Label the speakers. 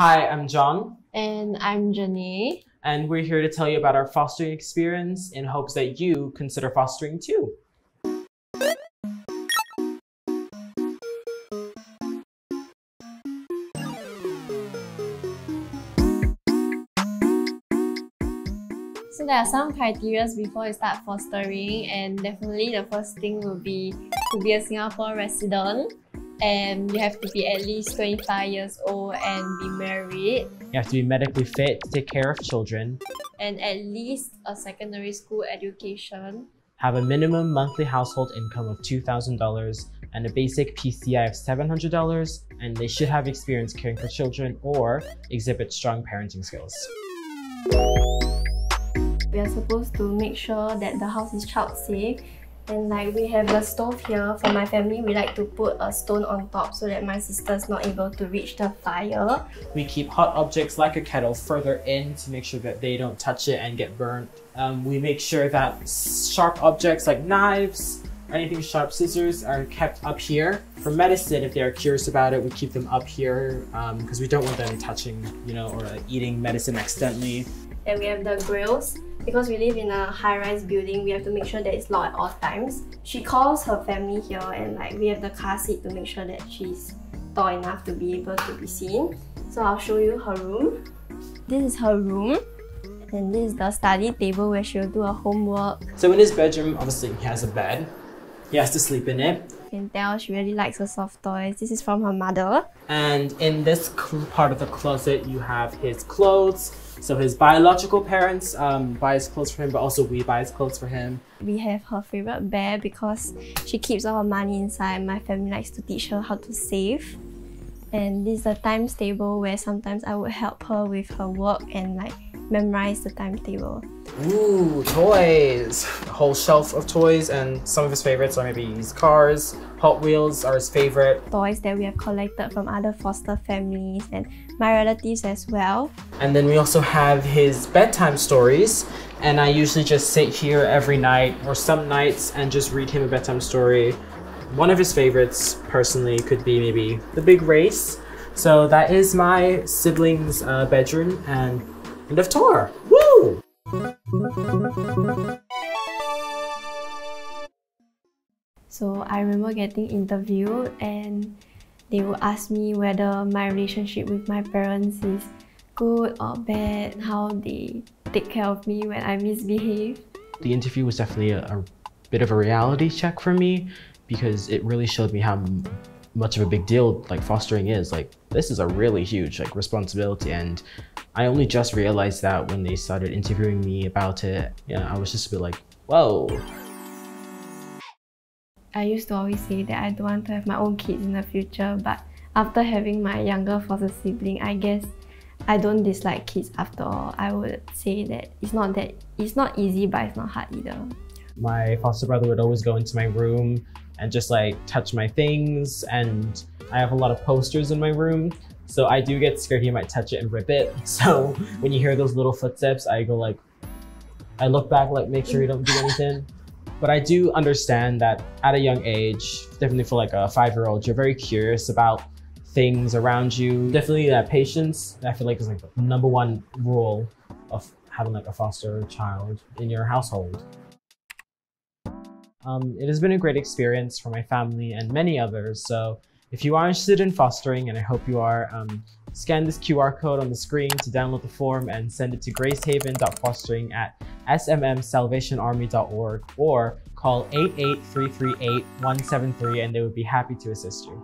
Speaker 1: Hi, I'm John.
Speaker 2: And I'm Janae.
Speaker 1: And we're here to tell you about our fostering experience in hopes that you consider fostering too.
Speaker 2: So there are some criteria before you start fostering, and definitely the first thing will be to be a Singapore resident, and you have to be at least 25 years old and be married.
Speaker 1: You have to be medically fit to take care of children,
Speaker 2: And at least a secondary school education.
Speaker 1: have a minimum monthly household income of $2,000 and a basic PCI of $700, and they should have experience caring for children or exhibit strong parenting skills.
Speaker 2: We are supposed to make sure that the house is child safe, and like we have the stove here. For my family, we like to put a stone on top so that my sister's not able to reach the fire.
Speaker 1: We keep hot objects like a kettle further in to make sure that they don't touch it and get burnt. We make sure that sharp objects like knives or anything sharp, scissors, are kept up here. For medicine, if they are curious about it, we keep them up here because we don't want them touching, or eating medicine accidentally.
Speaker 2: And we have the grills. Because we live in a high-rise building, we have to make sure that it's locked at all times. She calls her family here, and we have the car seat to make sure that she's tall enough to be able to be seen. So I'll show you her room. This is her room, and this is the study table where she'll do her homework.
Speaker 1: So in his bedroom, obviously he has a bed. He has to sleep in it.
Speaker 2: You can tell she really likes her soft toys. This is from her mother.
Speaker 1: And in this part of the closet, you have his clothes. So his biological parents buy his clothes for him, but also we buy his clothes for him.
Speaker 2: We have her favorite bear because she keeps all her money inside. My family likes to teach her how to save. And this is a times table where sometimes I would help her with her work and memorize the timetable.
Speaker 1: Ooh, toys! A whole shelf of toys, and some of his favorites are maybe his cars. Hot Wheels are his favorite.
Speaker 2: Toys that we have collected from other foster families and my relatives as well.
Speaker 1: And then we also have his bedtime stories, and I usually just sit here every night or some nights and just read him a bedtime story. One of his favorites, personally, could be maybe The Big Race. So that is my siblings' bedroom, and end of tour. Woo!
Speaker 2: So I remember getting interviewed, and they would ask me whether my relationship with my parents is good or bad, how they take care of me when I misbehave.
Speaker 1: The interview was definitely a bit of a reality check for me, because it really showed me how much of a big deal fostering is. This is a really huge responsibility, and I only just realized that when they started interviewing me about it. I was just a bit whoa.
Speaker 2: I used to always say that I don't want to have my own kids in the future, but after having my younger foster sibling, I guess I don't dislike kids after all. I would say that it's not easy, but it's not hard either.
Speaker 1: My foster brother would always go into my room and just touch my things, and I have a lot of posters in my room, so I do get scared he might touch it and rip it. So when you hear those little footsteps, I go I look back, make sure you don't do anything. But I do understand that at a young age, definitely for a 5-year-old, you're very curious about things around you. Definitely that patience, I feel is the #1 rule of having a foster child in your household. It has been a great experience for my family and many others. So if you are interested in fostering, and I hope you are, scan this QR code on the screen to download the form and send it to gracehaven.fostering@smmsalvationarmy.org, or call 88338-173, and they would be happy to assist you.